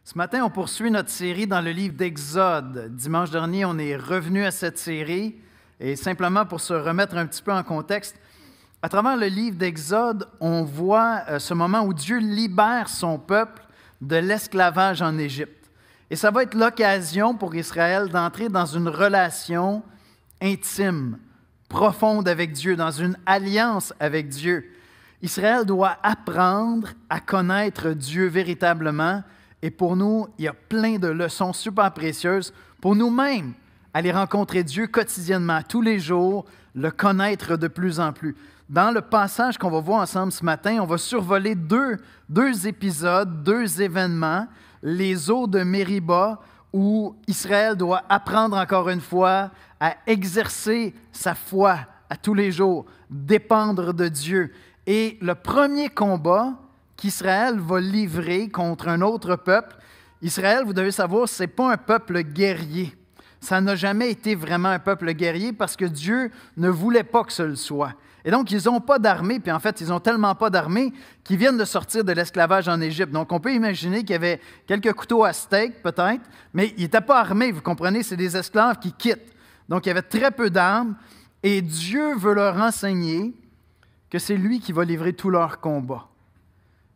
Ce matin, on poursuit notre série dans le livre d'Exode. Dimanche dernier, on est revenu à cette série et simplement pour se remettre un petit peu en contexte, à travers le livre d'Exode, on voit ce moment où Dieu libère son peuple de l'esclavage en Égypte. Et ça va être l'occasion pour Israël d'entrer dans une relation intime, profonde avec Dieu, dans une alliance avec Dieu. Israël doit apprendre à connaître Dieu véritablement. Et pour nous, il y a plein de leçons super précieuses pour nous-mêmes, aller rencontrer Dieu quotidiennement, tous les jours, le connaître de plus en plus. Dans le passage qu'on va voir ensemble ce matin, on va survoler deux épisodes, deux événements, les eaux de Mériba, où Israël doit apprendre encore une fois à exercer sa foi à tous les jours, dépendre de Dieu. Et le premier combat qu'Israël va livrer contre un autre peuple. Israël, vous devez savoir, ce n'est pas un peuple guerrier. Ça n'a jamais été vraiment un peuple guerrier parce que Dieu ne voulait pas que ce le soit. Et donc, ils n'ont pas d'armée, puis en fait, ils n'ont tellement pas d'armée qu'ils viennent de sortir de l'esclavage en Égypte. Donc, on peut imaginer qu'il y avait quelques couteaux à steak, peut-être, mais ils n'étaient pas armés, vous comprenez, c'est des esclaves qui quittent. Donc, il y avait très peu d'armes, et Dieu veut leur enseigner que c'est lui qui va livrer tous leurs combats.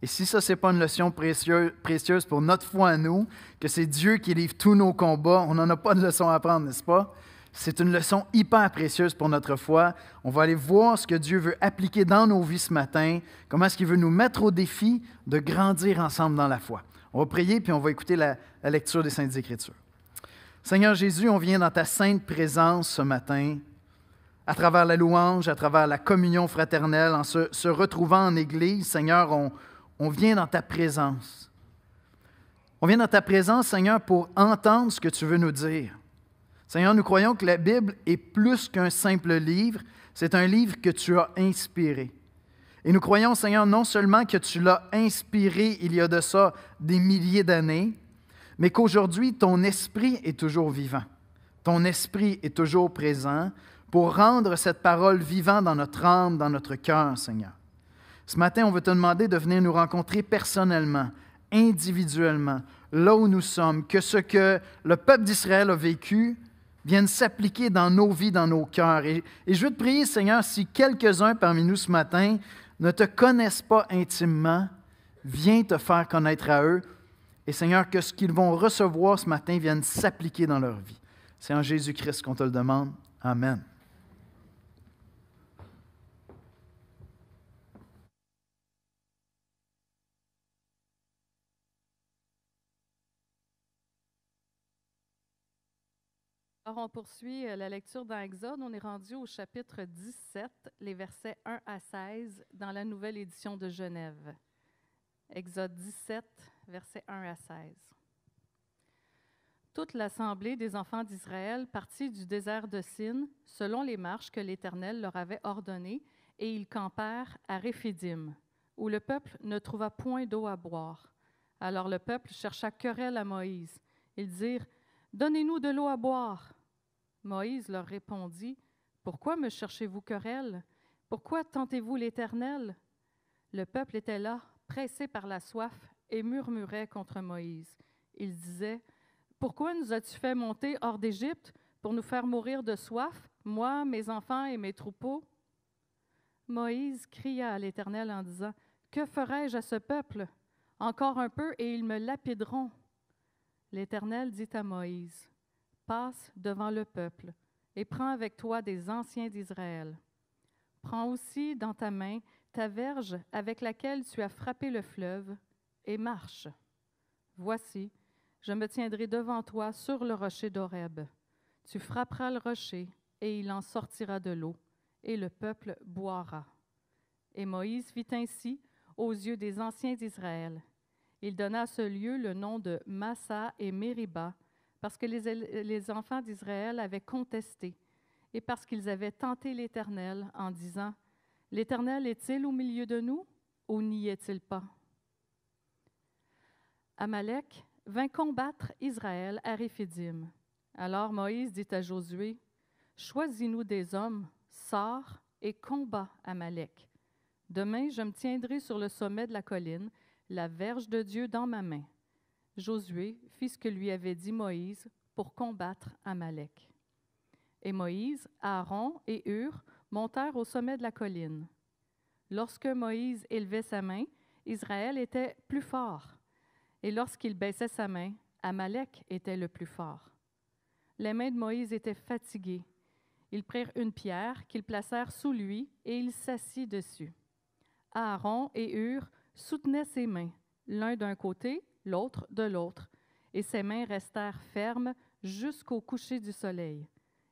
Et si ça, ce n'est pas une leçon précieuse pour notre foi à nous, que c'est Dieu qui livre tous nos combats, on n'en a pas de leçon à apprendre, n'est-ce pas? C'est une leçon hyper précieuse pour notre foi. On va aller voir ce que Dieu veut appliquer dans nos vies ce matin, comment est-ce qu'il veut nous mettre au défi de grandir ensemble dans la foi. On va prier, puis on va écouter la lecture des Saintes Écritures. Seigneur Jésus, on vient dans ta sainte présence ce matin, à travers la louange, à travers la communion fraternelle, en se retrouvant en Église. Seigneur, on vient dans ta présence. On vient dans ta présence, Seigneur, pour entendre ce que tu veux nous dire. Seigneur, nous croyons que la Bible est plus qu'un simple livre, c'est un livre que tu as inspiré. Et nous croyons, Seigneur, non seulement que tu l'as inspiré il y a de ça des milliers d'années, mais qu'aujourd'hui, ton esprit est toujours vivant. Ton esprit est toujours présent pour rendre cette parole vivante dans notre âme, dans notre cœur, Seigneur. Ce matin, on veut te demander de venir nous rencontrer personnellement, individuellement, là où nous sommes, que ce que le peuple d'Israël a vécu vienne s'appliquer dans nos vies, dans nos cœurs. Et je veux te prier, Seigneur, si quelques-uns parmi nous ce matin ne te connaissent pas intimement, viens te faire connaître à eux. Et Seigneur, que ce qu'ils vont recevoir ce matin vienne s'appliquer dans leur vie. C'est en Jésus-Christ qu'on te le demande. Amen. Alors, on poursuit la lecture dans Exode. On est rendu au chapitre 17, les versets 1 à 16, dans la nouvelle édition de Genève. Exode 17, versets 1 à 16. Toute l'assemblée des enfants d'Israël partit du désert de Sin, selon les marches que l'Éternel leur avait ordonnées, et ils campèrent à Réphidim, où le peuple ne trouva point d'eau à boire. Alors le peuple chercha querelle à Moïse. Ils dirent: « Donnez-nous de l'eau à boire. » Moïse leur répondit: « Pourquoi me cherchez-vous querelle? Pourquoi tentez-vous l'Éternel? » Le peuple était là, pressé par la soif, et murmurait contre Moïse. Il disait: « Pourquoi nous as-tu fait monter hors d'Égypte pour nous faire mourir de soif, moi, mes enfants et mes troupeaux? » Moïse cria à l'Éternel en disant: « Que ferai-je à ce peuple? Encore un peu et ils me lapideront. » L'Éternel dit à Moïse: « Passe devant le peuple et prends avec toi des anciens d'Israël. Prends aussi dans ta main ta verge avec laquelle tu as frappé le fleuve et marche. Voici, je me tiendrai devant toi sur le rocher d'Horeb. Tu frapperas le rocher et il en sortira de l'eau, et le peuple boira. » Et Moïse fit ainsi aux yeux des anciens d'Israël. Il donna à ce lieu le nom de Massa et Mériba, parce que les enfants d'Israël avaient contesté, et parce qu'ils avaient tenté l'Éternel en disant: « L'Éternel est-il au milieu de nous, ou n'y est-il pas? » Amalek vint combattre Israël à Réphidim. Alors Moïse dit à Josué: « Choisis-nous des hommes, sors et combat Amalek. Demain, je me tiendrai sur le sommet de la colline, la verge de Dieu dans ma main. Josué fit ce que lui avait dit Moïse pour combattre Amalek. Et Moïse, Aaron et Hur montèrent au sommet de la colline. Lorsque Moïse élevait sa main, Israël était plus fort. Et lorsqu'il baissait sa main, Amalek était le plus fort. Les mains de Moïse étaient fatiguées. Ils prirent une pierre qu'ils placèrent sous lui et il s'assit dessus. Aaron et Hur soutenaient ses mains, l'un d'un côté, l'autre de l'autre, et ses mains restèrent fermes jusqu'au coucher du soleil.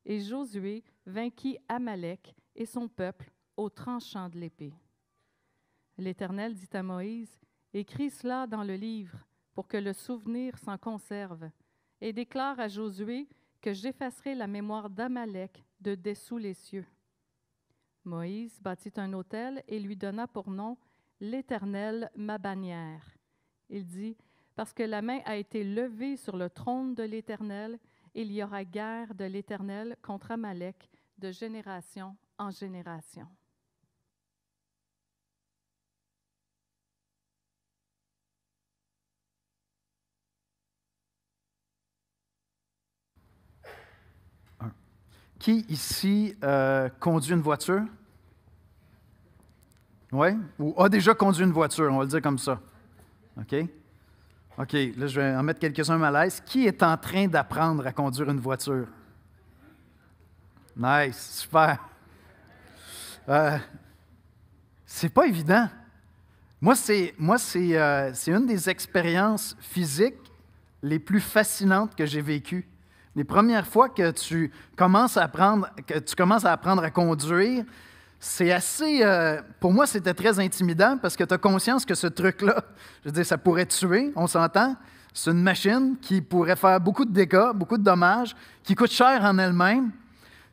Et Josué vainquit Amalek et son peuple au tranchant de l'épée. L'Éternel dit à Moïse, « Écris cela dans le livre, pour que le souvenir s'en conserve, et déclare à Josué que j'effacerai la mémoire d'Amalek de dessous les cieux. » Moïse bâtit un autel et lui donna pour nom « L'Éternel, ma bannière ». Il dit, « Parce que la main a été levée sur le trône de l'Éternel, il y aura guerre de l'Éternel contre Amalek de génération en génération. » Qui ici conduit une voiture? Oui? Ou a déjà conduit une voiture, on va le dire comme ça. OK? OK, là, je vais en mettre quelques-uns mal à l'aise. Qui est en train d'apprendre à conduire une voiture? Nice, super. C'est pas évident. Moi, c'est une des expériences physiques les plus fascinantes que j'ai vécues. Les premières fois que tu commences à apprendre à conduire, c'est assez... pour moi, c'était très intimidant parce que tu as conscience que ce truc-là, je veux dire, ça pourrait tuer, on s'entend. C'est une machine qui pourrait faire beaucoup de dégâts, beaucoup de dommages, qui coûte cher en elle-même.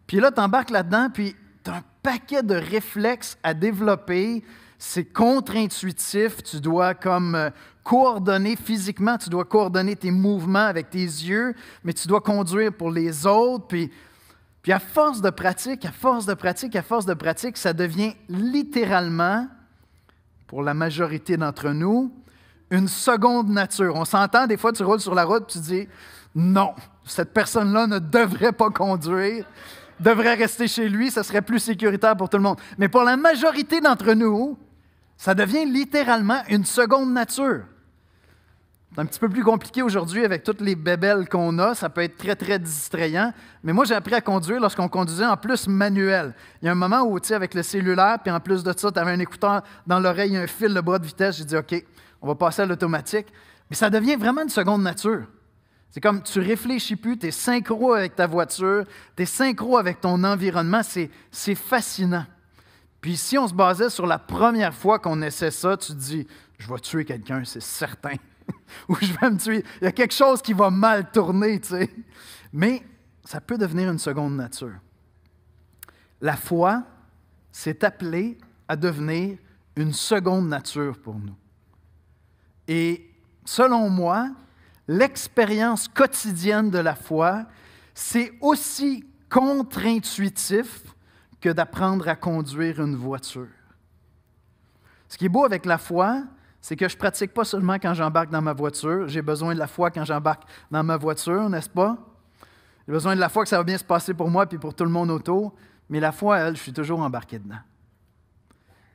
Puis là, tu embarques là-dedans, puis tu as un paquet de réflexes à développer. C'est contre-intuitif. Tu dois comme coordonner physiquement, tu dois coordonner tes mouvements avec tes yeux, mais tu dois conduire pour les autres. Puis à force de pratique, ça devient littéralement, pour la majorité d'entre nous, une seconde nature. On s'entend, des fois, tu roules sur la route, tu dis « Non, cette personne-là ne devrait pas conduire, devrait rester chez lui, ça serait plus sécuritaire pour tout le monde. » Mais pour la majorité d'entre nous, ça devient littéralement une seconde nature. C'est un petit peu plus compliqué aujourd'hui avec toutes les bébelles qu'on a. Ça peut être très, très distrayant. Mais moi, j'ai appris à conduire lorsqu'on conduisait en plus manuel. Il y a un moment où, tu sais, avec le cellulaire, puis en plus de ça, tu avais un écouteur dans l'oreille, un fil de bras de vitesse. J'ai dit, OK, on va passer à l'automatique. Mais ça devient vraiment une seconde nature. C'est comme tu réfléchis plus, tu es synchro avec ta voiture, tu es synchro avec ton environnement. C'est fascinant. Puis si on se basait sur la première fois qu'on essaie ça, tu te dis, je vais tuer quelqu'un, c'est certain. Ou je vais me tuer. Il y a quelque chose qui va mal tourner, tu sais. Mais ça peut devenir une seconde nature. La foi s'est appelée à devenir une seconde nature pour nous. Et selon moi, l'expérience quotidienne de la foi, c'est aussi contre-intuitif que d'apprendre à conduire une voiture. Ce qui est beau avec la foi, c'est que je ne pratique pas seulement quand j'embarque dans ma voiture. J'ai besoin de la foi quand j'embarque dans ma voiture, n'est-ce pas? J'ai besoin de la foi que ça va bien se passer pour moi et pour tout le monde autour. Mais la foi, elle, je suis toujours embarqué dedans.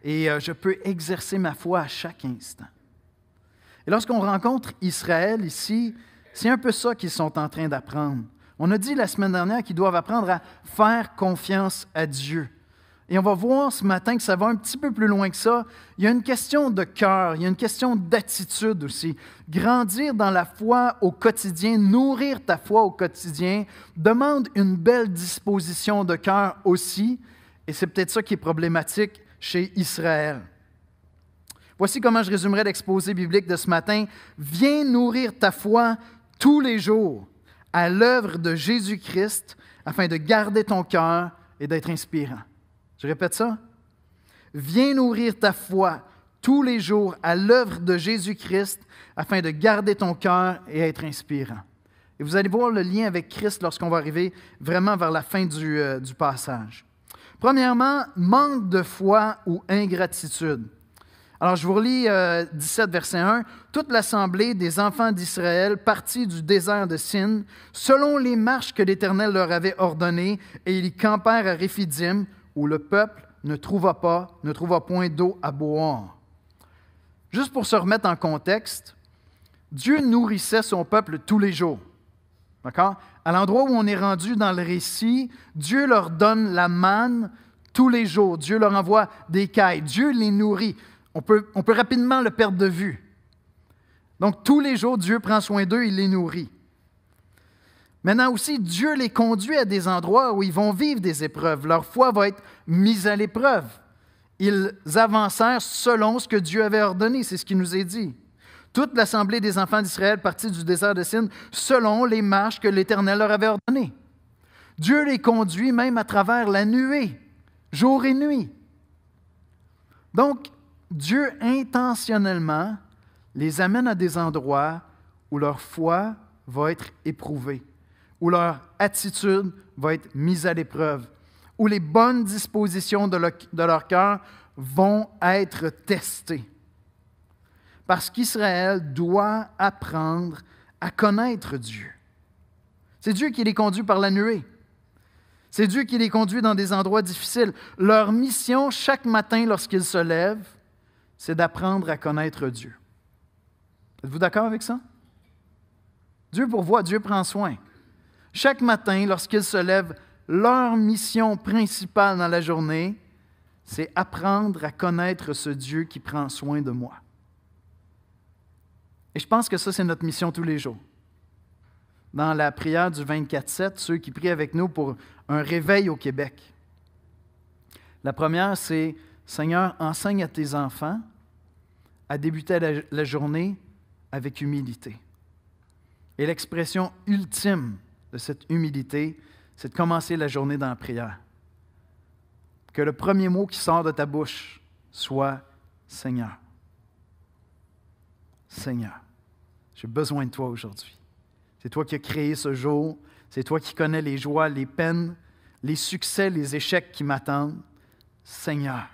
Et je peux exercer ma foi à chaque instant. Et lorsqu'on rencontre Israël ici, c'est un peu ça qu'ils sont en train d'apprendre. On a dit la semaine dernière qu'ils doivent apprendre à faire confiance à Dieu. Et on va voir ce matin que ça va un petit peu plus loin que ça. Il y a une question de cœur, il y a une question d'attitude aussi. Grandir dans la foi au quotidien, nourrir ta foi au quotidien, demande une belle disposition de cœur aussi. Et c'est peut-être ça qui est problématique chez Israël. Voici comment je résumerai l'exposé biblique de ce matin. Viens nourrir ta foi tous les jours à l'œuvre de Jésus-Christ afin de garder ton cœur et d'être inspirant. Je répète ça. Viens nourrir ta foi tous les jours à l'œuvre de Jésus-Christ afin de garder ton cœur et être inspirant. Et vous allez voir le lien avec Christ lorsqu'on va arriver vraiment vers la fin du passage. Premièrement, manque de foi ou ingratitude. Alors, je vous relis 17, verset 1. « Toute l'assemblée des enfants d'Israël partit du désert de Sin, selon les marches que l'Éternel leur avait ordonnées, et ils campèrent à Réphidim, où le peuple ne trouva point d'eau à boire. » Juste pour se remettre en contexte, Dieu nourrissait son peuple tous les jours. D'accord? À l'endroit où on est rendu dans le récit, Dieu leur donne la manne tous les jours. Dieu leur envoie des cailles. Dieu les nourrit. On peut rapidement le perdre de vue. Donc, tous les jours, Dieu prend soin d'eux, il les nourrit. Maintenant aussi, Dieu les conduit à des endroits où ils vont vivre des épreuves. Leur foi va être mise à l'épreuve. Ils avancèrent selon ce que Dieu avait ordonné, c'est ce qui nous est dit. Toute l'assemblée des enfants d'Israël partit du désert de Sin selon les marches que l'Éternel leur avait ordonnées. Dieu les conduit même à travers la nuée, jour et nuit. Donc, Dieu intentionnellement les amène à des endroits où leur foi va être éprouvée, où leur attitude va être mise à l'épreuve, où les bonnes dispositions de leur cœur vont être testées. Parce qu'Israël doit apprendre à connaître Dieu. C'est Dieu qui les conduit par la nuée. C'est Dieu qui les conduit dans des endroits difficiles. Leur mission, chaque matin lorsqu'ils se lèvent, c'est d'apprendre à connaître Dieu. Êtes-vous d'accord avec ça? Dieu pourvoit, Dieu prend soin. Chaque matin, lorsqu'ils se lèvent, leur mission principale dans la journée, c'est apprendre à connaître ce Dieu qui prend soin de moi. Et je pense que ça, c'est notre mission tous les jours. Dans la prière du 24/7, ceux qui prient avec nous pour un réveil au Québec. La première, c'est « Seigneur, enseigne à tes enfants à débuter la journée avec humilité. » Et l'expression ultime de cette humilité, c'est de commencer la journée dans la prière. Que le premier mot qui sort de ta bouche soit « Seigneur. Seigneur, j'ai besoin de toi aujourd'hui. C'est toi qui as créé ce jour. C'est toi qui connais les joies, les peines, les succès, les échecs qui m'attendent. Seigneur. »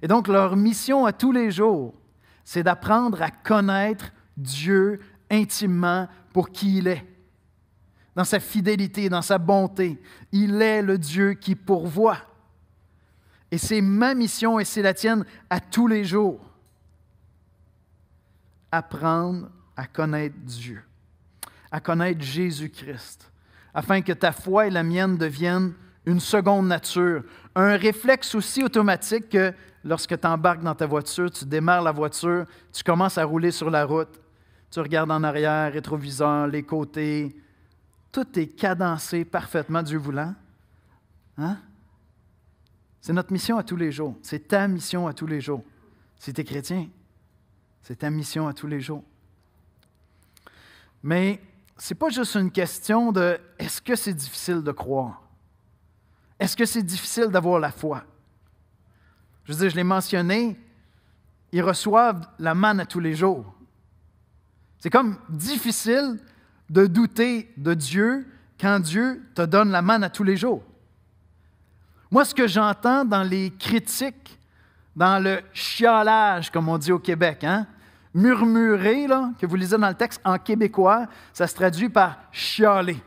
Et donc, leur mission à tous les jours, c'est d'apprendre à connaître Dieu intimement pour qui il est. Dans sa fidélité, dans sa bonté. Il est le Dieu qui pourvoit. Et c'est ma mission et c'est la tienne à tous les jours. Apprendre à connaître Dieu, à connaître Jésus-Christ, afin que ta foi et la mienne deviennent une seconde nature, un réflexe aussi automatique que lorsque tu embarques dans ta voiture, tu démarres la voiture, tu commences à rouler sur la route, tu regardes en arrière, rétroviseur, les côtés, tout est cadencé parfaitement, Dieu voulant. Hein? C'est notre mission à tous les jours, c'est ta mission à tous les jours. Si tu es chrétien, c'est ta mission à tous les jours. Mais ce n'est pas juste une question de « est-ce que c'est difficile de croire? Est-ce que c'est difficile d'avoir la foi? » Je veux dire, je l'ai mentionné, ils reçoivent la manne à tous les jours. C'est comme difficile de douter de Dieu quand Dieu te donne la manne à tous les jours. Moi, ce que j'entends dans les critiques, dans le chiolage, comme on dit au Québec, hein? Murmurer, là, que vous lisez dans le texte en québécois, ça se traduit par chialer.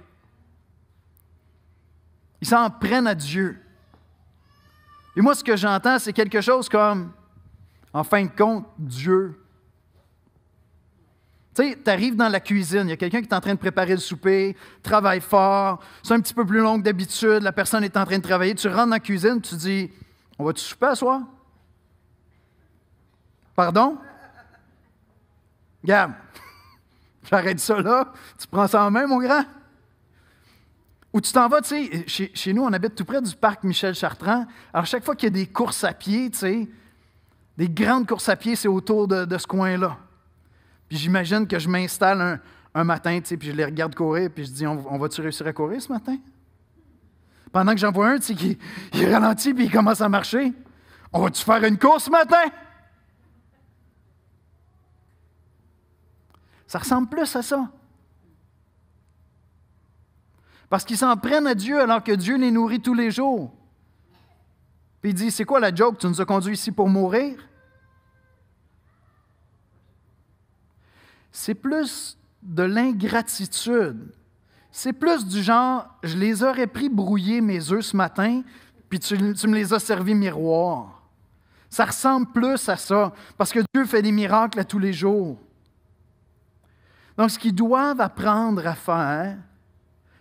Ils s'en prennent à Dieu. Et moi, ce que j'entends, c'est quelque chose comme, en fin de compte, Dieu. Tu sais, tu arrives dans la cuisine, il y a quelqu'un qui est en train de préparer le souper, travaille fort, c'est un petit peu plus long que d'habitude, la personne est en train de travailler, tu rentres dans la cuisine, tu dis, on va-tu souper à soir? Pardon? Regarde, j'arrête ça là, tu prends ça en main, mon grand? Ou tu t'en vas, tu sais, chez nous, on habite tout près du parc Michel-Chartrand. Alors, chaque fois qu'il y a des courses à pied, tu sais, des grandes courses à pied, c'est autour de ce coin-là. Puis j'imagine que je m'installe un matin, tu sais, puis je les regarde courir, puis je dis, on va-tu réussir à courir ce matin? Pendant que j'en vois un, tu sais, qui ralentit, puis il commence à marcher. On va-tu faire une course ce matin? Ça ressemble plus à ça. Parce qu'ils s'en prennent à Dieu alors que Dieu les nourrit tous les jours. Puis il dit, c'est quoi la joke? Tu nous as conduits ici pour mourir? c'est plus de l'ingratitude. C'est plus du genre, je les aurais pris brouiller mes œufs ce matin, puis tu me les as servis miroir. Ça ressemble plus à ça, parce que Dieu fait des miracles à tous les jours. Donc, ce qu'ils doivent apprendre à faire,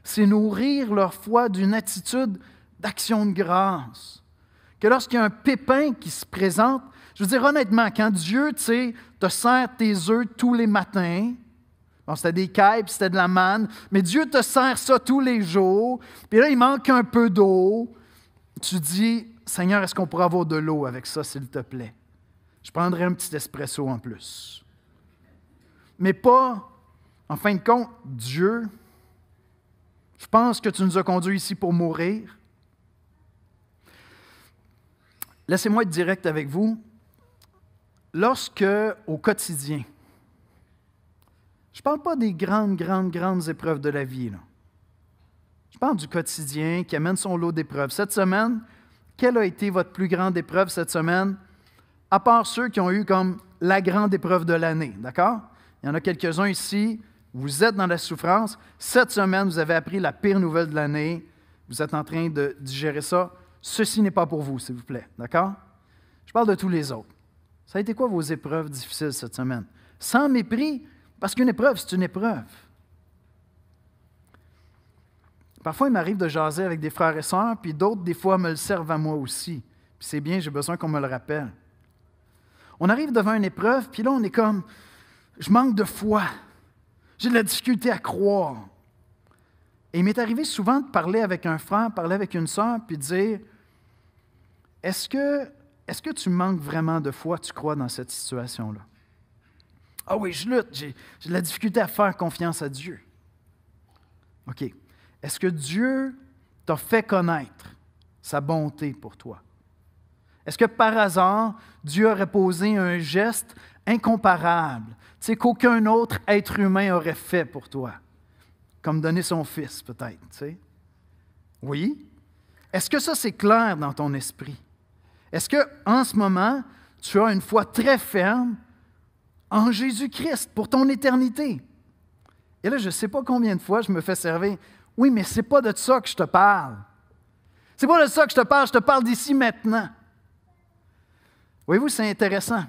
c'est nourrir leur foi d'une attitude d'action de grâce. Que lorsqu'il y a un pépin qui se présente, je veux dire honnêtement, quand Dieu, te sert tes œufs tous les matins, bon, c'était des cailles, puis c'était de la manne, mais Dieu te sert ça tous les jours, puis là, il manque un peu d'eau. Tu dis, Seigneur, est-ce qu'on pourrait avoir de l'eau avec ça, s'il te plaît? Je prendrais un petit espresso en plus. Mais pas, en fin de compte, Dieu, je pense que tu nous as conduits ici pour mourir. Laissez-moi être direct avec vous. Lorsque, au quotidien, je ne parle pas des grandes épreuves de la vie, là. Je parle du quotidien qui amène son lot d'épreuves. Cette semaine, quelle a été votre plus grande épreuve cette semaine, à part ceux qui ont eu comme la grande épreuve de l'année, d'accord? Il y en a quelques-uns ici, vous êtes dans la souffrance. Cette semaine, vous avez appris la pire nouvelle de l'année. Vous êtes en train de digérer ça. Ceci n'est pas pour vous, s'il vous plaît, d'accord? Je parle de tous les autres. Ça a été quoi vos épreuves difficiles cette semaine? Sans mépris, parce qu'une épreuve, c'est une épreuve. Parfois, il m'arrive de jaser avec des frères et sœurs, puis d'autres, des fois, me le servent à moi aussi. Puis c'est bien, j'ai besoin qu'on me le rappelle. On arrive devant une épreuve, puis là, on est comme, je manque de foi. J'ai de la difficulté à croire. Et il m'est arrivé souvent de parler avec un frère, parler avec une sœur, puis de dire, est-ce que tu manques vraiment de foi, tu crois, dans cette situation-là? Ah oui, je lutte, j'ai de la difficulté à faire confiance à Dieu. OK. Est-ce que Dieu t'a fait connaître sa bonté pour toi? Est-ce que par hasard, Dieu aurait posé un geste incomparable, qu'aucun autre être humain aurait fait pour toi? Comme donner son fils, peut-être, tu sais? Oui? Est-ce que ça, c'est clair dans ton esprit? Est-ce qu'en ce moment, tu as une foi très ferme en Jésus-Christ pour ton éternité? Et là, je ne sais pas combien de fois je me fais servir. Oui, mais ce n'est pas de ça que je te parle. C'est pas de ça que je te parle d'ici maintenant. Voyez-vous, c'est intéressant.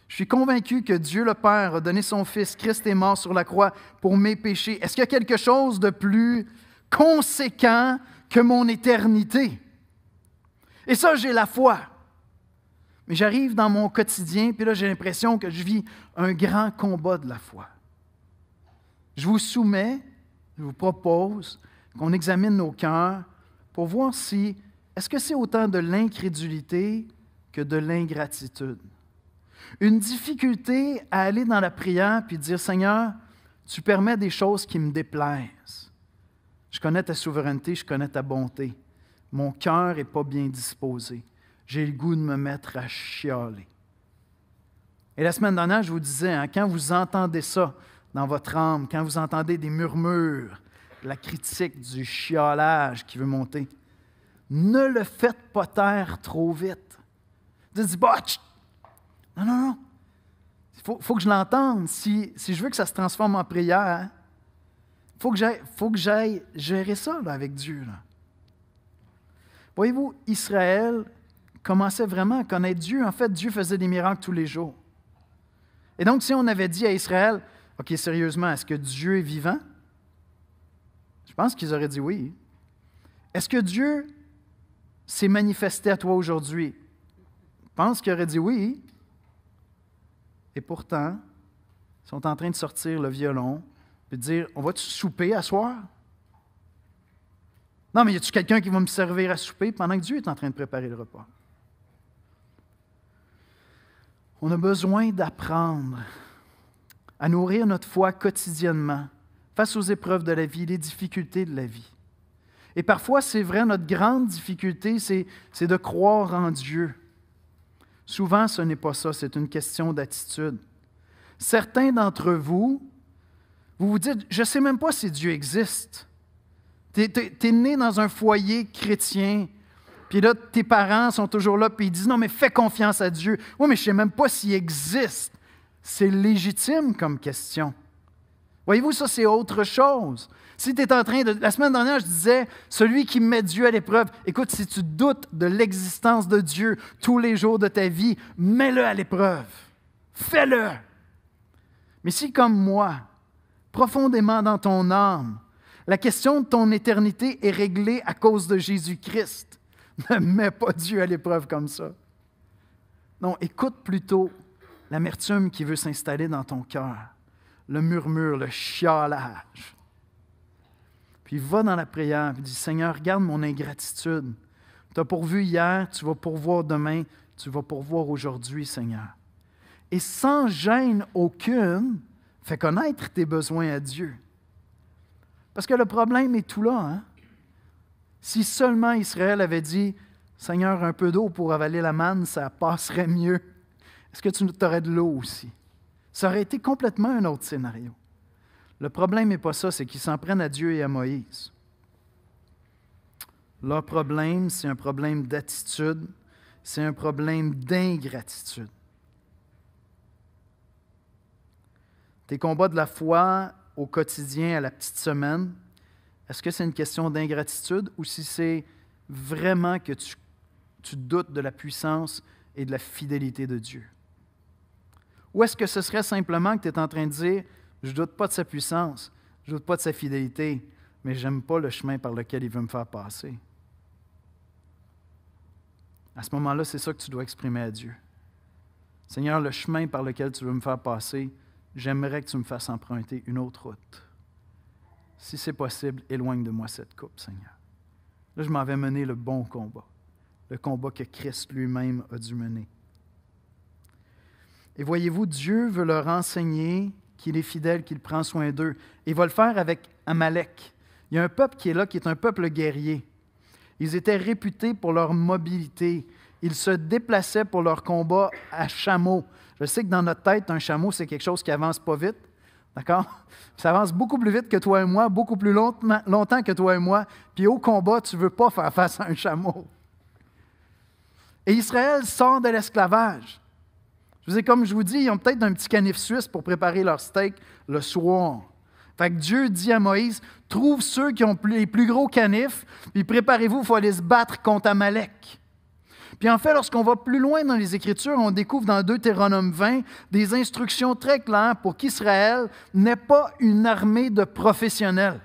Je suis convaincu que Dieu le Père a donné son Fils, Christ est mort sur la croix pour mes péchés. Est-ce qu'il y a quelque chose de plus conséquent que mon éternité? Et ça, j'ai la foi. Mais j'arrive dans mon quotidien, puis là, j'ai l'impression que je vis un grand combat de la foi. Je vous soumets, je vous propose qu'on examine nos cœurs pour voir si, est-ce que c'est autant de l'incrédulité que de l'ingratitude? Une difficulté à aller dans la prière puis dire, Seigneur, tu permets des choses qui me déplaisent. Je connais ta souveraineté, je connais ta bonté. Mon cœur n'est pas bien disposé. J'ai le goût de me mettre à chialer. Et la semaine dernière, je vous disais, quand vous entendez ça dans votre âme, quand vous entendez des murmures, la critique, du chiolage qui veut monter, ne le faites pas taire trop vite. Dites, non. Il faut que je l'entende. Si je veux que ça se transforme en prière, il faut que j'aille gérer ça là, avec Dieu. Là. Voyez-vous, Israël commençait vraiment à connaître Dieu. En fait, Dieu faisait des miracles tous les jours. Et donc, si on avait dit à Israël, OK, sérieusement, est-ce que Dieu est vivant? Je pense qu'ils auraient dit oui. Est-ce que Dieu s'est manifesté à toi aujourd'hui? Je pense qu'ils auraient dit oui. Et pourtant, ils sont en train de sortir le violon et de dire, on va-tu souper à soir? Non, mais y a-tu quelqu'un qui va me servir à souper pendant que Dieu est en train de préparer le repas? On a besoin d'apprendre à nourrir notre foi quotidiennement face aux épreuves de la vie, les difficultés de la vie. Et parfois, c'est vrai, notre grande difficulté, c'est de croire en Dieu. Souvent, ce n'est pas ça, c'est une question d'attitude. Certains d'entre vous, vous vous dites, je ne sais même pas si Dieu existe. Tu es né dans un foyer chrétien, puis là, tes parents sont toujours là, puis ils disent, non, mais fais confiance à Dieu. Oui, mais je ne sais même pas s'il existe. C'est légitime comme question. Voyez-vous, ça, c'est autre chose. Si tu es en train de... La semaine dernière, je disais, celui qui met Dieu à l'épreuve, écoute, si tu doutes de l'existence de Dieu tous les jours de ta vie, mets-le à l'épreuve. Fais-le. Mais si, comme moi, profondément dans ton âme, la question de ton éternité est réglée à cause de Jésus-Christ, ne mets pas Dieu à l'épreuve comme ça. Non, écoute plutôt l'amertume qui veut s'installer dans ton cœur, le murmure, le chialage. Puis va dans la prière et dis, Seigneur, regarde mon ingratitude. Tu as pourvu hier, tu vas pourvoir demain, tu vas pourvoir aujourd'hui, Seigneur. Et sans gêne aucune, fais connaître tes besoins à Dieu. Parce que le problème est tout là. Hein? Si seulement Israël avait dit, Seigneur, un peu d'eau pour avaler la manne, ça passerait mieux. Est-ce que tu aurais de l'eau aussi? Ça aurait été complètement un autre scénario. Le problème n'est pas ça, c'est qu'ils s'en prennent à Dieu et à Moïse. Leur problème, c'est un problème d'attitude, c'est un problème d'ingratitude. Tes combats de la foi au quotidien, à la petite semaine, est-ce que c'est une question d'ingratitude ou si c'est vraiment que tu doutes de la puissance et de la fidélité de Dieu? Ou est-ce que ce serait simplement que tu es en train de dire, je ne doute pas de sa puissance, je ne doute pas de sa fidélité, mais je n'aime pas le chemin par lequel il veut me faire passer? À ce moment-là, c'est ça que tu dois exprimer à Dieu. Seigneur, le chemin par lequel tu veux me faire passer, j'aimerais que tu me fasses emprunter une autre route. Si c'est possible, éloigne de moi cette coupe, Seigneur. Là, je m'en vais mener le bon combat, le combat que Christ lui-même a dû mener. Et voyez-vous, Dieu veut leur enseigner qu'il est fidèle, qu'il prend soin d'eux. Et il va le faire avec Amalek. Il y a un peuple qui est là, qui est un peuple guerrier. Ils étaient réputés pour leur mobilité. Ils se déplaçaient pour leur combat à chameau. Je sais que dans notre tête, un chameau, c'est quelque chose qui avance pas vite. D'accord? Ça avance beaucoup plus vite que toi et moi, beaucoup plus longtemps que toi et moi. Puis au combat, tu ne veux pas faire face à un chameau. Et Israël sort de l'esclavage. Je vous ai, comme je vous dis, ils ont peut-être un petit canif suisse pour préparer leur steak le soir. Fait que Dieu dit à Moïse, trouve ceux qui ont les plus gros canifs, puis préparez-vous, il faut aller se battre contre Amalek. Puis en fait, lorsqu'on va plus loin dans les Écritures, on découvre dans Deutéronome 20 des instructions très claires pour qu'Israël n'ait pas une armée de professionnels.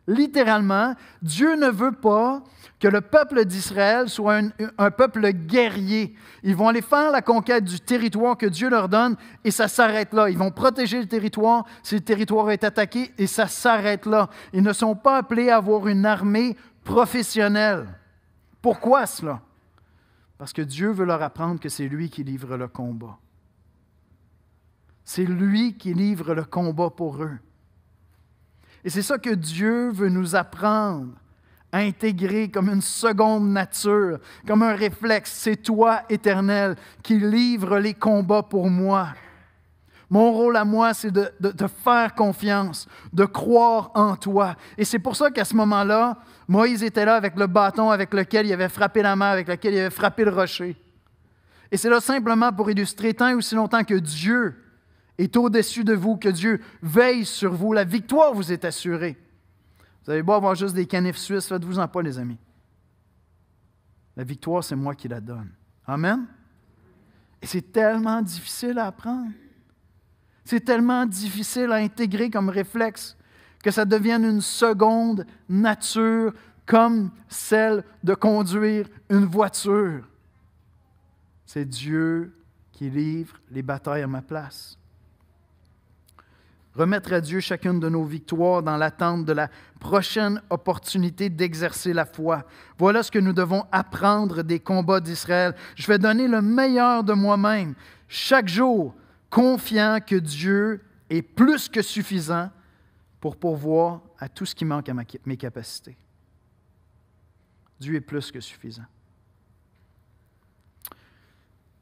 Littéralement, Dieu ne veut pas que le peuple d'Israël soit un peuple guerrier. Ils vont aller faire la conquête du territoire que Dieu leur donne et ça s'arrête là. Ils vont protéger le territoire si le territoire est attaqué et ça s'arrête là. Ils ne sont pas appelés à avoir une armée professionnelle. Pourquoi cela? Parce que Dieu veut leur apprendre que c'est lui qui livre le combat. C'est lui qui livre le combat pour eux. Et c'est ça que Dieu veut nous apprendre à intégrer comme une seconde nature, comme un réflexe. C'est toi, Éternel, qui livre les combats pour moi. Mon rôle à moi, c'est de te faire confiance, de croire en toi. Et c'est pour ça qu'à ce moment-là, Moïse était là avec le bâton avec lequel il avait frappé la mer, avec lequel il avait frappé le rocher. Et c'est là simplement pour illustrer tant et aussi longtemps que Dieu est au-dessus de vous, que Dieu veille sur vous. La victoire vous est assurée. Vous avez beau avoir juste des canifs suisses, faites-vous-en pas, les amis. La victoire, c'est moi qui la donne. Amen? Et c'est tellement difficile à apprendre. C'est tellement difficile à intégrer comme réflexe que ça devienne une seconde nature comme celle de conduire une voiture. C'est Dieu qui livre les batailles à ma place. Remettre à Dieu chacune de nos victoires dans l'attente de la prochaine opportunité d'exercer la foi. Voilà ce que nous devons apprendre des combats d'Israël. Je vais donner le meilleur de moi-même chaque jour, confiant que Dieu est plus que suffisant pour pourvoir à tout ce qui manque à mes capacités. Dieu est plus que suffisant.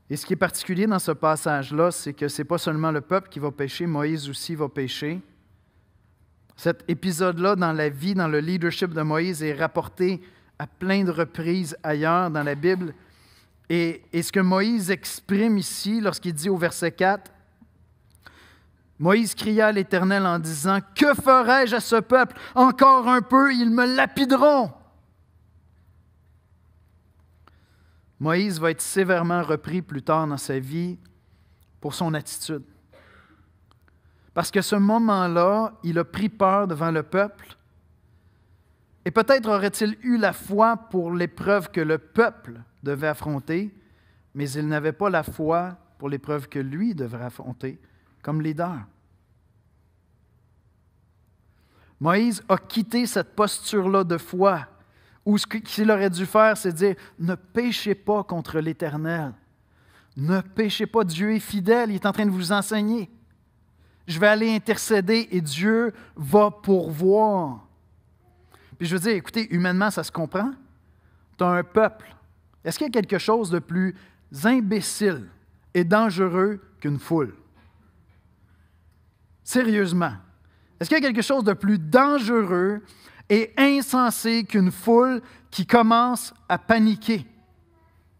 Et ce qui est particulier dans ce passage-là, c'est que ce n'est pas seulement le peuple qui va pécher, Moïse aussi va pécher. Cet épisode-là dans la vie, dans le leadership de Moïse est rapporté à plein de reprises ailleurs dans la Bible. Et ce que Moïse exprime ici, lorsqu'il dit au verset 4, Moïse cria à l'Éternel en disant, « Que ferai-je à ce peuple? Encore un peu, ils me lapideront. » Moïse va être sévèrement repris plus tard dans sa vie pour son attitude. Parce que ce moment-là, il a pris peur devant le peuple. Et peut-être aurait-il eu la foi pour l'épreuve que le peuple devait affronter, mais il n'avait pas la foi pour l'épreuve que lui devrait affronter comme leader. Moïse a quitté cette posture-là de foi, où ce qu'il aurait dû faire, c'est dire « Ne péchez pas contre l'Éternel. Ne péchez pas, Dieu est fidèle, il est en train de vous enseigner. Je vais aller intercéder et Dieu va pourvoir. » Puis je veux dire, écoutez, humainement, ça se comprend. Tu as un peuple. Est-ce qu'il y a quelque chose de plus imbécile et dangereux qu'une foule? Sérieusement. Est-ce qu'il y a quelque chose de plus dangereux et insensé qu'une foule qui commence à paniquer?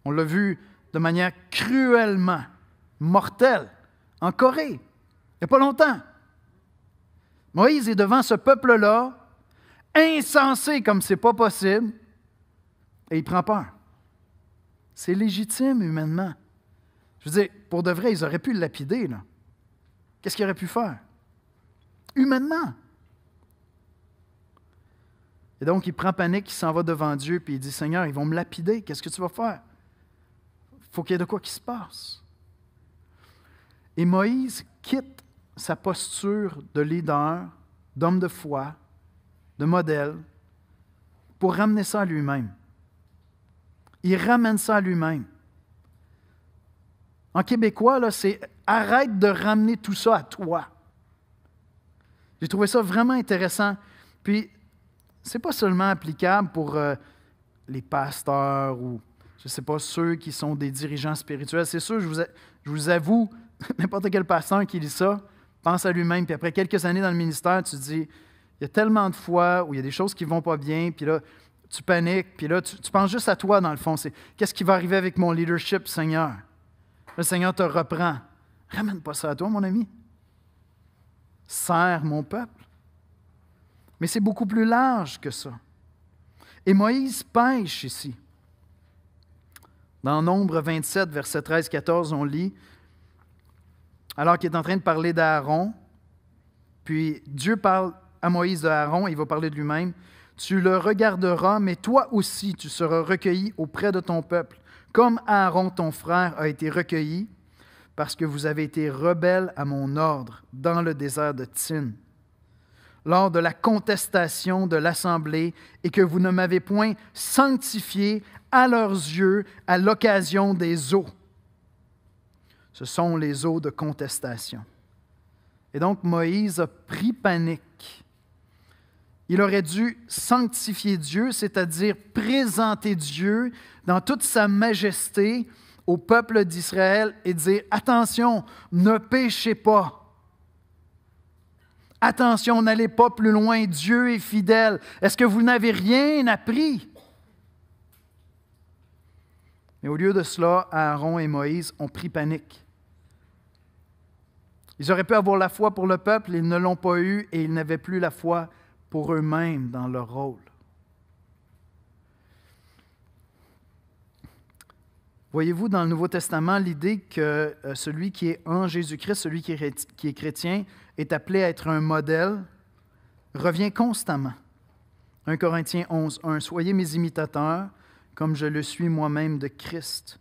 On l'a vu de manière cruellement mortelle en Corée, il n'y a pas longtemps. Moïse est devant ce peuple-là, insensé comme c'est pas possible, et il prend peur. C'est légitime humainement. Je veux dire, pour de vrai, ils auraient pu le lapider, là. Qu'est-ce qu'ils auraient pu faire? Humainement. Et donc, il prend panique, il s'en va devant Dieu, puis il dit, « Seigneur, ils vont me lapider, qu'est-ce que tu vas faire? Il faut qu'il y ait de quoi qui se passe. » Et Moïse quitte sa posture de leader, d'homme de foi, de modèle, pour ramener ça à lui-même. Il ramène ça à lui-même. En québécois, là, c'est « arrête de ramener tout ça à toi ». J'ai trouvé ça vraiment intéressant. Puis, ce n'est pas seulement applicable pour les pasteurs ou, je ne sais pas, ceux qui sont des dirigeants spirituels. C'est sûr, je vous avoue, n'importe quel pasteur qui lit ça, pense à lui-même. Puis après quelques années dans le ministère, tu te dis, il y a tellement de fois où il y a des choses qui ne vont pas bien, puis là, tu paniques, puis là, tu penses juste à toi, dans le fond. C'est qu'est-ce qui va arriver avec mon leadership, Seigneur? Le Seigneur te reprend. Ramène pas ça à toi, mon ami. Sers mon peuple. Mais c'est beaucoup plus large que ça. Et Moïse pêche ici. Dans Nombre 27, versets 13-14, on lit, alors qu'il est en train de parler d'Aaron, puis Dieu parle à Moïse de Aaron, il va parler de lui-même. « Tu le regarderas, mais toi aussi tu seras recueilli auprès de ton peuple, comme Aaron ton frère a été recueilli, parce que vous avez été rebelles à mon ordre dans le désert de Tsin, lors de la contestation de l'assemblée, et que vous ne m'avez point sanctifié à leurs yeux à l'occasion des eaux. » Ce sont les eaux de contestation. Et donc Moïse a pris panique. Il aurait dû sanctifier Dieu, c'est-à-dire présenter Dieu dans toute sa majesté au peuple d'Israël et dire « Attention, ne péchez pas. Attention, n'allez pas plus loin, Dieu est fidèle. Est-ce que vous n'avez rien appris? » Mais au lieu de cela, Aaron et Moïse ont pris panique. Ils auraient pu avoir la foi pour le peuple, ils ne l'ont pas eu et ils n'avaient plus la foi pour eux-mêmes dans leur rôle. Voyez-vous dans le Nouveau Testament l'idée que celui qui est en Jésus-Christ, celui qui est chrétien, est appelé à être un modèle, revient constamment. 1 Corinthiens 11:1 « Soyez mes imitateurs, comme je le suis moi-même de Christ. »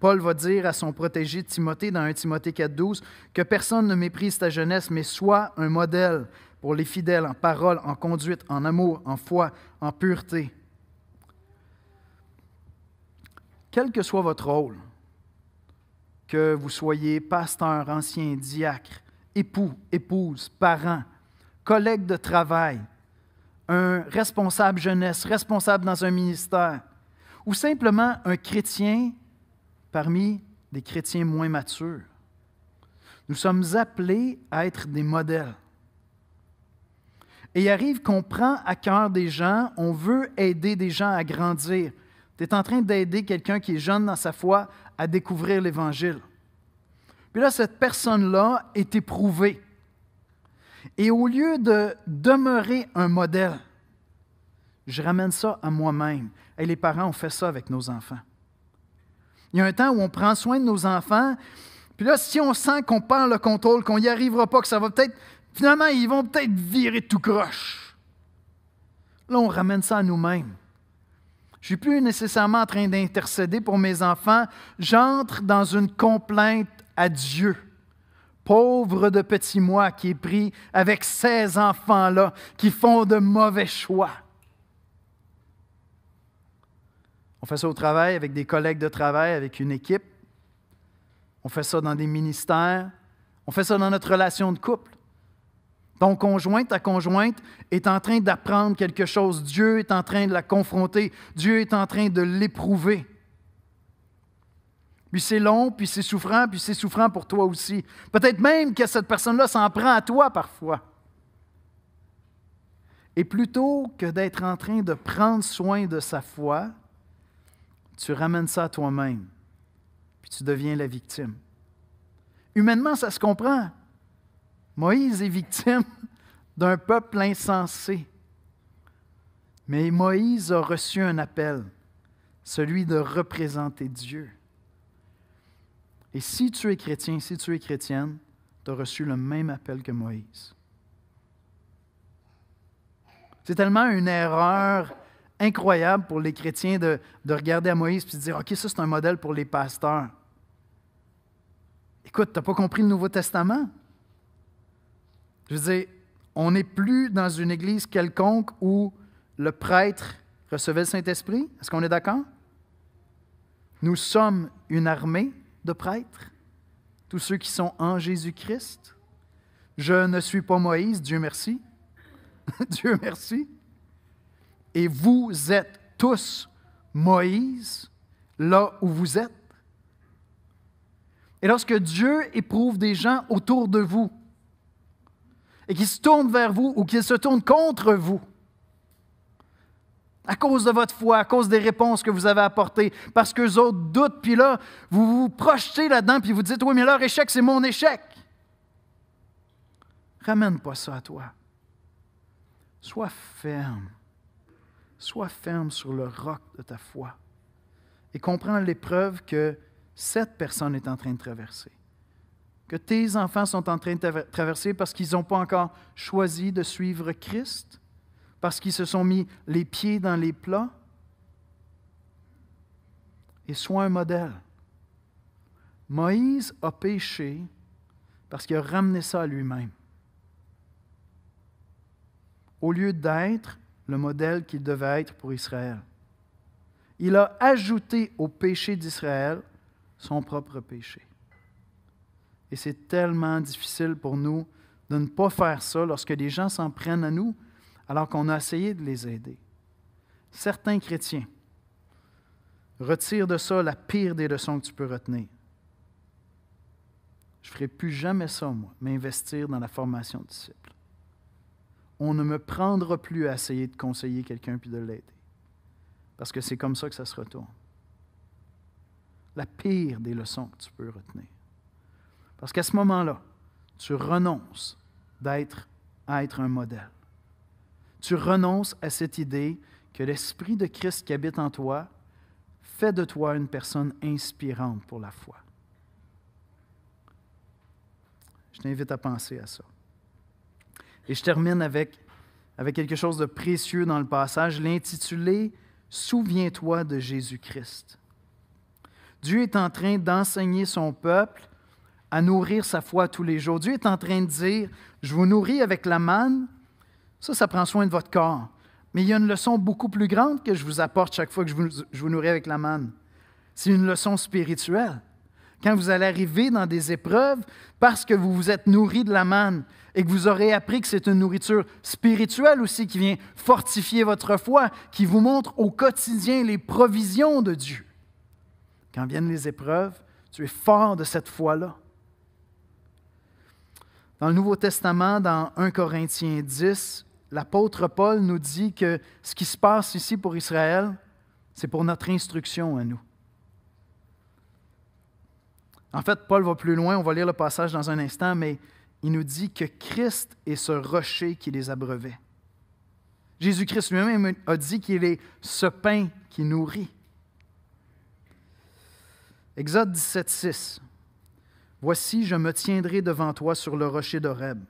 Paul va dire à son protégé Timothée dans 1 Timothée 4:12 que personne ne méprise ta jeunesse, mais sois un modèle pour les fidèles en parole, en conduite, en amour, en foi, en pureté. Quel que soit votre rôle, que vous soyez pasteur, ancien, diacre, époux, épouse, parent, collègue de travail, un responsable jeunesse, responsable dans un ministère, ou simplement un chrétien parmi des chrétiens moins matures, nous sommes appelés à être des modèles. Et il arrive qu'on prend à cœur des gens, on veut aider des gens à grandir. Tu es en train d'aider quelqu'un qui est jeune dans sa foi à découvrir l'Évangile. Puis là, cette personne-là est éprouvée. Et au lieu de demeurer un modèle, je ramène ça à moi-même. Et les parents, on fait ça avec nos enfants. Il y a un temps où on prend soin de nos enfants, puis là, si on sent qu'on perd le contrôle, qu'on n'y arrivera pas, que ça va peut-être... Finalement, ils vont peut-être virer tout croche. Là, on ramène ça à nous-mêmes. Je ne suis plus nécessairement en train d'intercéder pour mes enfants. J'entre dans une complainte à Dieu. Pauvre de petit moi qui est pris avec ces enfants-là qui font de mauvais choix. On fait ça au travail avec des collègues de travail, avec une équipe. On fait ça dans des ministères. On fait ça dans notre relation de couple. Ton conjoint, ta conjointe est en train d'apprendre quelque chose. Dieu est en train de la confronter. Dieu est en train de l'éprouver. Puis c'est long, puis c'est souffrant pour toi aussi. Peut-être même que cette personne-là s'en prend à toi parfois. Et plutôt que d'être en train de prendre soin de sa foi, tu ramènes ça à toi-même, puis tu deviens la victime. Humainement, ça se comprend. Moïse est victime d'un peuple insensé. Mais Moïse a reçu un appel, celui de représenter Dieu. Et si tu es chrétien, si tu es chrétienne, tu as reçu le même appel que Moïse. C'est tellement une erreur incroyable pour les chrétiens de regarder à Moïse et de dire « OK, ça c'est un modèle pour les pasteurs. » Écoute, tu n'as pas compris le Nouveau Testament? Je veux dire, on n'est plus dans une église quelconque où le prêtre recevait le Saint-Esprit. Est-ce qu'on est d'accord? Nous sommes une armée de prêtres, tous ceux qui sont en Jésus-Christ. Je ne suis pas Moïse, Dieu merci. Dieu merci. Et vous êtes tous Moïse, là où vous êtes. Et lorsque Dieu éprouve des gens autour de vous, et qu'ils se tournent vers vous ou qu'ils se tournent contre vous, à cause de votre foi, à cause des réponses que vous avez apportées, parce qu'eux autres doutent, puis là, vous vous projetez là-dedans, puis vous dites « Oui, mais leur échec, c'est mon échec. » Ramène pas ça à toi. Sois ferme. Sois ferme sur le roc de ta foi. Et comprends l'épreuve que cette personne est en train de traverser. Que tes enfants sont en train de traverser parce qu'ils n'ont pas encore choisi de suivre Christ, parce qu'ils se sont mis les pieds dans les plats. Et sois un modèle. Moïse a péché parce qu'il a ramené ça à lui-même. Au lieu d'être le modèle qu'il devait être pour Israël. Il a ajouté au péché d'Israël son propre péché. Et c'est tellement difficile pour nous de ne pas faire ça lorsque les gens s'en prennent à nous alors qu'on a essayé de les aider. Certains chrétiens retirent de ça la pire des leçons que tu peux retenir. Je ne ferai plus jamais ça, moi, m'investir dans la formation de disciples. On ne me prendra plus à essayer de conseiller quelqu'un puis de l'aider. Parce que c'est comme ça que ça se retourne. La pire des leçons que tu peux retenir. Parce qu'à ce moment-là, tu renonces à être un modèle. Tu renonces à cette idée que l'Esprit de Christ qui habite en toi fait de toi une personne inspirante pour la foi. Je t'invite à penser à ça. Et je termine avec quelque chose de précieux dans le passage, l'intitulé « Souviens-toi de Jésus-Christ ». Dieu est en train d'enseigner son peuple à nourrir sa foi tous les jours. Dieu est en train de dire « Je vous nourris avec la manne ». Ça prend soin de votre corps. Mais il y a une leçon beaucoup plus grande que je vous apporte chaque fois que je vous nourris avec la manne. C'est une leçon spirituelle. Quand vous allez arriver dans des épreuves, parce que vous vous êtes nourri de la manne et que vous aurez appris que c'est une nourriture spirituelle aussi qui vient fortifier votre foi, qui vous montre au quotidien les provisions de Dieu. Quand viennent les épreuves, tu es fort de cette foi-là. Dans le Nouveau Testament, dans 1 Corinthiens 10, l'apôtre Paul nous dit que ce qui se passe ici pour Israël, c'est pour notre instruction à nous. En fait, Paul va plus loin, on va lire le passage dans un instant, mais il nous dit que Christ est ce rocher qui les abreuvait. Jésus-Christ lui-même a dit qu'il est ce pain qui nourrit. Exode 17, 6. « Voici, je me tiendrai devant toi sur le rocher d'Horeb.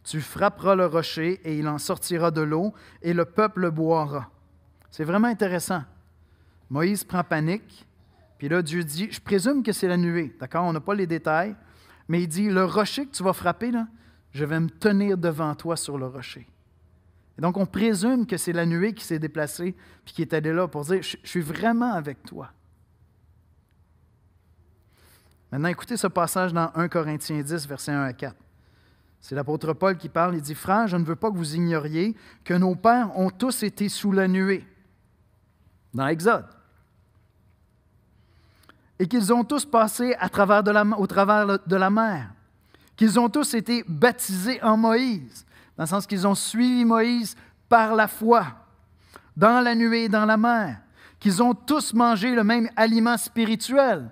Tu frapperas le rocher et il en sortira de l'eau et le peuple le boira. » C'est vraiment intéressant. Moïse prend panique, puis là Dieu dit, je présume que c'est la nuée, d'accord? On n'a pas les détails, mais il dit, le rocher que tu vas frapper, là, je vais me tenir devant toi sur le rocher. Et donc on présume que c'est la nuée qui s'est déplacée, puis qui est allée là pour dire, je suis vraiment avec toi. Maintenant, écoutez ce passage dans 1 Corinthiens 10, versets 1 à 4. C'est l'apôtre Paul qui parle, il dit « Frères, je ne veux pas que vous ignoriez que nos pères ont tous été sous la nuée. » Dans Exode. Et qu'ils ont tous passé au travers de la mer. Qu'ils ont tous été baptisés en Moïse, dans le sens qu'ils ont suivi Moïse par la foi, dans la nuée et dans la mer. Qu'ils ont tous mangé le même aliment spirituel.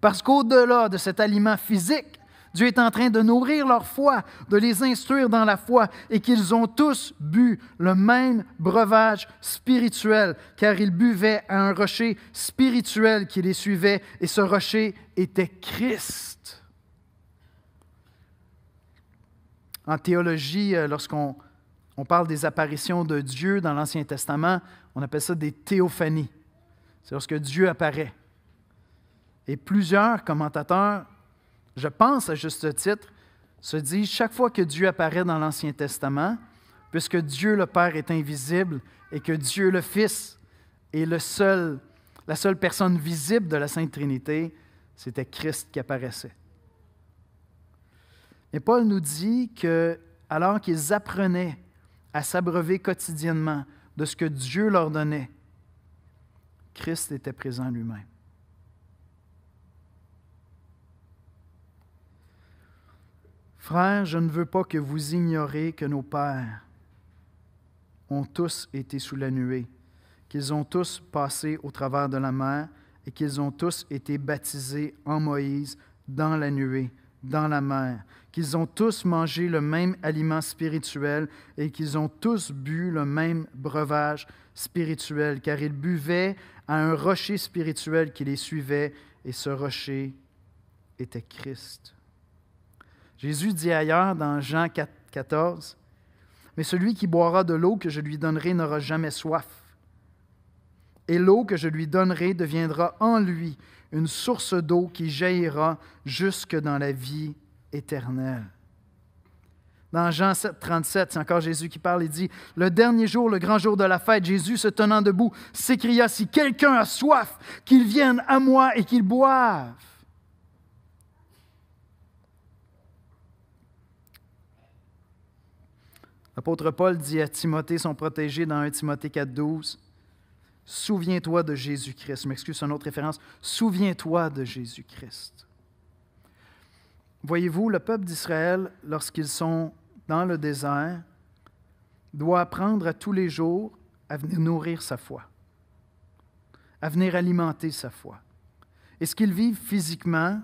Parce qu'au-delà de cet aliment physique, Dieu est en train de nourrir leur foi, de les instruire dans la foi, et qu'ils ont tous bu le même breuvage spirituel, car ils buvaient à un rocher spirituel qui les suivait, et ce rocher était Christ. En théologie, lorsqu'on parle des apparitions de Dieu dans l'Ancien Testament, on appelle ça des théophanies. C'est lorsque Dieu apparaît. Et plusieurs commentateurs, je pense à juste titre, se disent chaque fois que Dieu apparaît dans l'Ancien Testament, puisque Dieu le Père est invisible et que Dieu le Fils est la seule personne visible de la Sainte Trinité, c'était Christ qui apparaissait. Et Paul nous dit que, alors qu'ils apprenaient à s'abreuver quotidiennement de ce que Dieu leur donnait, Christ était présent lui-même. Frères, je ne veux pas que vous ignoriez que nos pères ont tous été sous la nuée, qu'ils ont tous passé au travers de la mer et qu'ils ont tous été baptisés en Moïse dans la nuée, dans la mer, qu'ils ont tous mangé le même aliment spirituel et qu'ils ont tous bu le même breuvage spirituel, car ils buvaient à un rocher spirituel qui les suivait et ce rocher était Christ. Jésus dit ailleurs dans Jean 14, « Mais celui qui boira de l'eau que je lui donnerai n'aura jamais soif. Et l'eau que je lui donnerai deviendra en lui une source d'eau qui jaillira jusque dans la vie éternelle. » Dans Jean 7, 37, c'est encore Jésus qui parle, il dit, « Le dernier jour, le grand jour de la fête, Jésus, se tenant debout, s'écria, « Si quelqu'un a soif, qu'il vienne à moi et qu'il boive. » L'apôtre Paul dit à Timothée, son protégé, dans 1 Timothée 4, 12, « Souviens-toi de Jésus-Christ. » Je m'excuse, c'est une autre référence. « Souviens-toi de Jésus-Christ. » Voyez-vous, le peuple d'Israël, lorsqu'ils sont dans le désert, doit apprendre à tous les jours à venir nourrir sa foi, à venir alimenter sa foi. Et ce qu'ils vivent physiquement,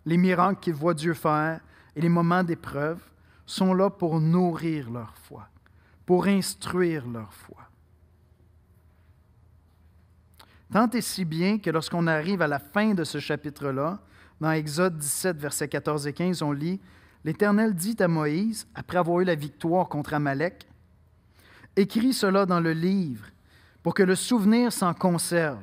les miracles qu'ils voient Dieu faire et les moments d'épreuve, sont là pour nourrir leur foi, pour instruire leur foi. Tant et si bien que lorsqu'on arrive à la fin de ce chapitre-là, dans Exode 17, versets 14 et 15, on lit « L'Éternel dit à Moïse, après avoir eu la victoire contre Amalek, « Écris cela dans le livre, pour que le souvenir s'en conserve,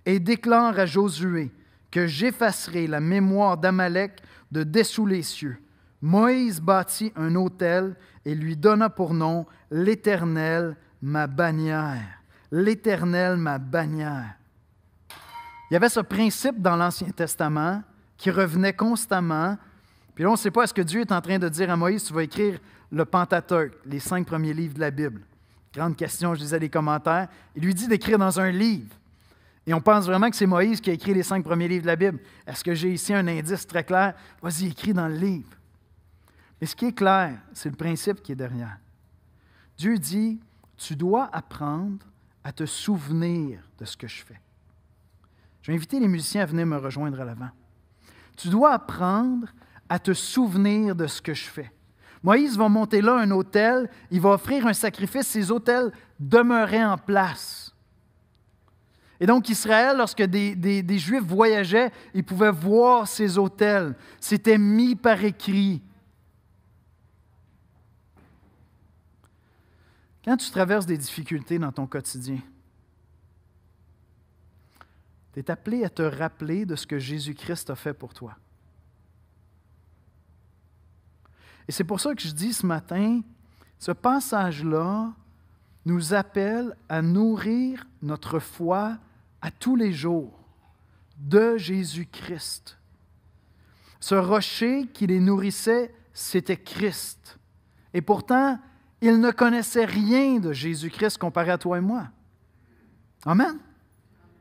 et déclare à Josué que j'effacerai la mémoire d'Amalek de dessous les cieux. » Moïse bâtit un autel et lui donna pour nom « L'Éternel, ma bannière. » L'Éternel, ma bannière. Il y avait ce principe dans l'Ancien Testament qui revenait constamment. Puis là, on ne sait pas, est-ce que Dieu est en train de dire à Moïse, tu vas écrire le Pentateuque, les 5 premiers livres de la Bible. Grande question, je lisais les commentaires. Il lui dit d'écrire dans un livre. Et on pense vraiment que c'est Moïse qui a écrit les 5 premiers livres de la Bible. Est-ce que j'ai ici un indice très clair? Vas-y, écris dans le livre. Mais ce qui est clair, c'est le principe qui est derrière. Dieu dit, tu dois apprendre à te souvenir de ce que je fais. Je vais inviter les musiciens à venir me rejoindre à l'avant. Tu dois apprendre à te souvenir de ce que je fais. Moïse va monter là un autel, il va offrir un sacrifice, ces autels demeuraient en place. Et donc Israël, lorsque des Juifs voyageaient, ils pouvaient voir ces autels. C'était mis par écrit. Quand tu traverses des difficultés dans ton quotidien, tu es appelé à te rappeler de ce que Jésus-Christ a fait pour toi. Et c'est pour ça que je dis ce matin, ce passage-là nous appelle à nourrir notre foi à tous les jours de Jésus-Christ. Ce rocher qui les nourrissait, c'était Christ. Et pourtant, ils ne connaissaient rien de Jésus-Christ comparé à toi et moi. Amen.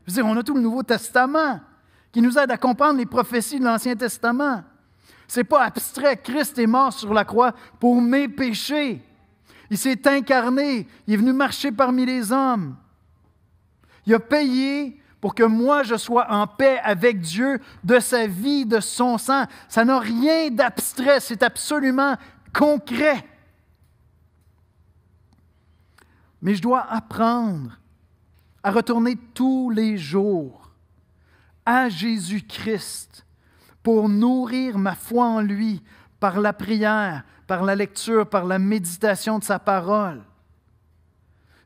Je veux dire, on a tout le Nouveau Testament qui nous aide à comprendre les prophéties de l'Ancien Testament. Ce n'est pas abstrait. Christ est mort sur la croix pour mes péchés. Il s'est incarné. Il est venu marcher parmi les hommes. Il a payé pour que moi, je sois en paix avec Dieu de sa vie, de son sang. Ça n'a rien d'abstrait. C'est absolument concret. Mais je dois apprendre à retourner tous les jours à Jésus-Christ pour nourrir ma foi en lui par la prière, par la lecture, par la méditation de sa parole.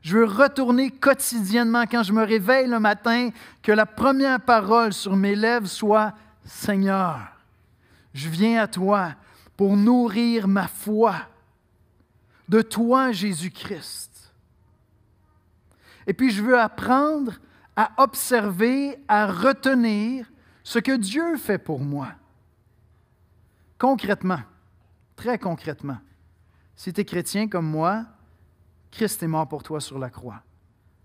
Je veux retourner quotidiennement quand je me réveille le matin, que la première parole sur mes lèvres soit « Seigneur, je viens à toi pour nourrir ma foi de toi, Jésus-Christ. » Et puis je veux apprendre à observer, à retenir ce que Dieu fait pour moi. Concrètement, très concrètement, si tu es chrétien comme moi, Christ est mort pour toi sur la croix.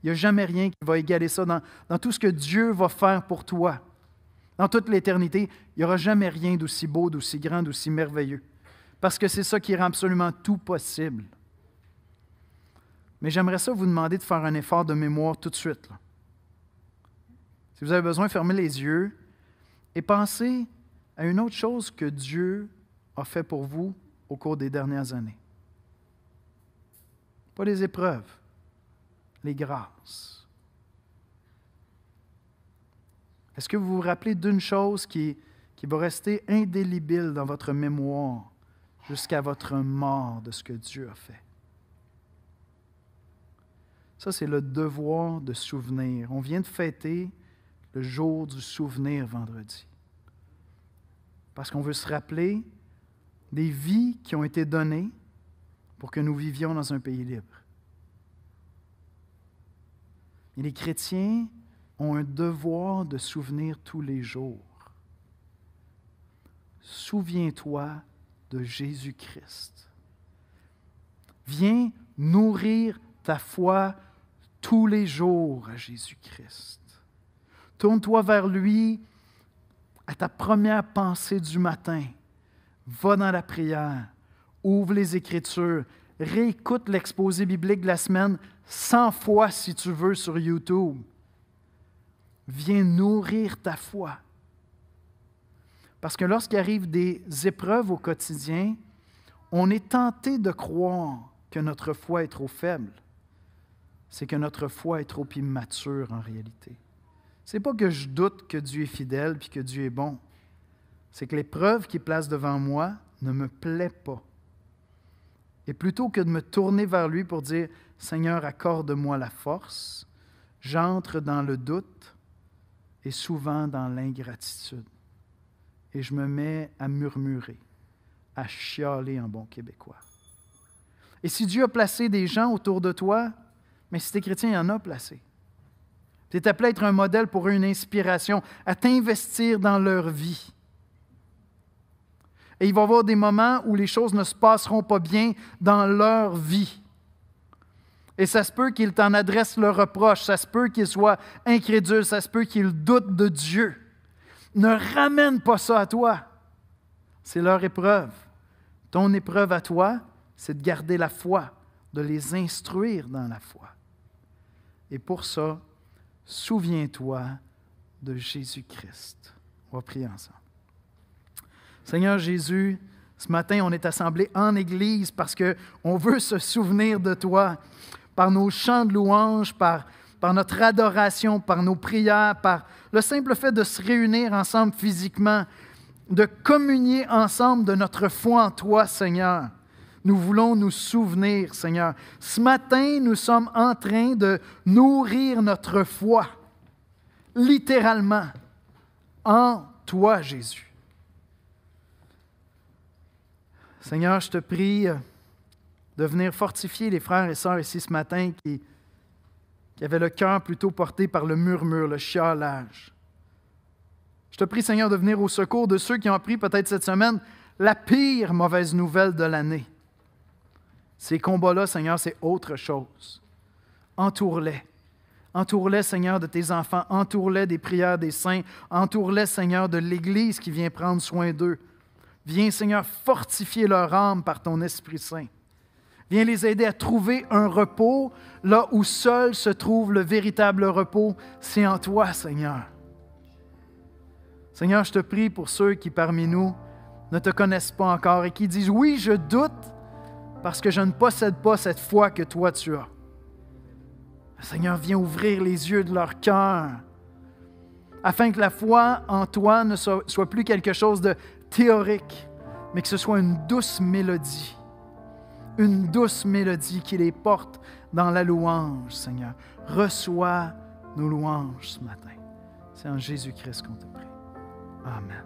Il n'y a jamais rien qui va égaler ça dans tout ce que Dieu va faire pour toi. Dans toute l'éternité, il n'y aura jamais rien d'aussi beau, d'aussi grand, d'aussi merveilleux. Parce que c'est ça qui rend absolument tout possible. Mais j'aimerais ça vous demander de faire un effort de mémoire tout de suite. Là. Si vous avez besoin, fermez les yeux et pensez à une autre chose que Dieu a fait pour vous au cours des dernières années. Pas les épreuves, les grâces. Est-ce que vous vous rappelez d'une chose qui va rester indélébile dans votre mémoire jusqu'à votre mort de ce que Dieu a fait? Ça, c'est le devoir de souvenir. On vient de fêter le jour du souvenir vendredi. Parce qu'on veut se rappeler des vies qui ont été données pour que nous vivions dans un pays libre. Et les chrétiens ont un devoir de souvenir tous les jours. Souviens-toi de Jésus-Christ. Viens nourrir ta foi tous les jours à Jésus-Christ. Tourne-toi vers lui à ta première pensée du matin. Va dans la prière. Ouvre les Écritures. Réécoute l'exposé biblique de la semaine 100 fois si tu veux sur YouTube. Viens nourrir ta foi. Parce que lorsqu'il arrive des épreuves au quotidien, on est tenté de croire que notre foi est trop faible. C'est que notre foi est trop immature en réalité. Ce n'est pas que je doute que Dieu est fidèle et que Dieu est bon. C'est que l'épreuve qu'il place devant moi ne me plaît pas. Et plutôt que de me tourner vers lui pour dire « Seigneur, accorde-moi la force », j'entre dans le doute et souvent dans l'ingratitude. Et je me mets à murmurer, à chialer en bon québécois. Et si Dieu a placé des gens autour de toi, mais si tu es chrétien, il y en a placé. Tu es appelé à être un modèle pour eux, une inspiration, à t'investir dans leur vie. Et il va y avoir des moments où les choses ne se passeront pas bien dans leur vie. Et ça se peut qu'ils t'en adressent le reproche, ça se peut qu'ils soient incrédules, ça se peut qu'ils doutent de Dieu. Ne ramène pas ça à toi. C'est leur épreuve. Ton épreuve à toi, c'est de garder la foi, de les instruire dans la foi. Et pour ça, souviens-toi de Jésus-Christ. On va prier ensemble. Seigneur Jésus, ce matin, on est assemblés en Église parce qu'on veut se souvenir de toi par nos chants de louange, par notre adoration, par nos prières, par le simple fait de se réunir ensemble physiquement, de communier ensemble de notre foi en toi, Seigneur. Nous voulons nous souvenir, Seigneur. Ce matin, nous sommes en train de nourrir notre foi, littéralement, en toi, Jésus. Seigneur, je te prie de venir fortifier les frères et sœurs ici ce matin qui avaient le cœur plutôt porté par le murmure, le chialage. Je te prie, Seigneur, de venir au secours de ceux qui ont appris peut-être cette semaine la pire mauvaise nouvelle de l'année. Ces combats-là, Seigneur, c'est autre chose. Entoure-les. Entoure-les, Seigneur, de tes enfants. Entoure-les des prières des saints. Entoure-les, Seigneur, de l'Église qui vient prendre soin d'eux. Viens, Seigneur, fortifier leur âme par ton Esprit Saint. Viens les aider à trouver un repos là où seul se trouve le véritable repos. C'est en toi, Seigneur. Seigneur, je te prie pour ceux qui parmi nous ne te connaissent pas encore et qui disent « Oui, je doute parce que je ne possède pas cette foi que toi tu as. » Seigneur, viens ouvrir les yeux de leur cœur afin que la foi en toi ne soit plus quelque chose de théorique, mais que ce soit une douce mélodie qui les porte dans la louange, Seigneur. Reçois nos louanges ce matin. C'est en Jésus-Christ qu'on te prie. Amen.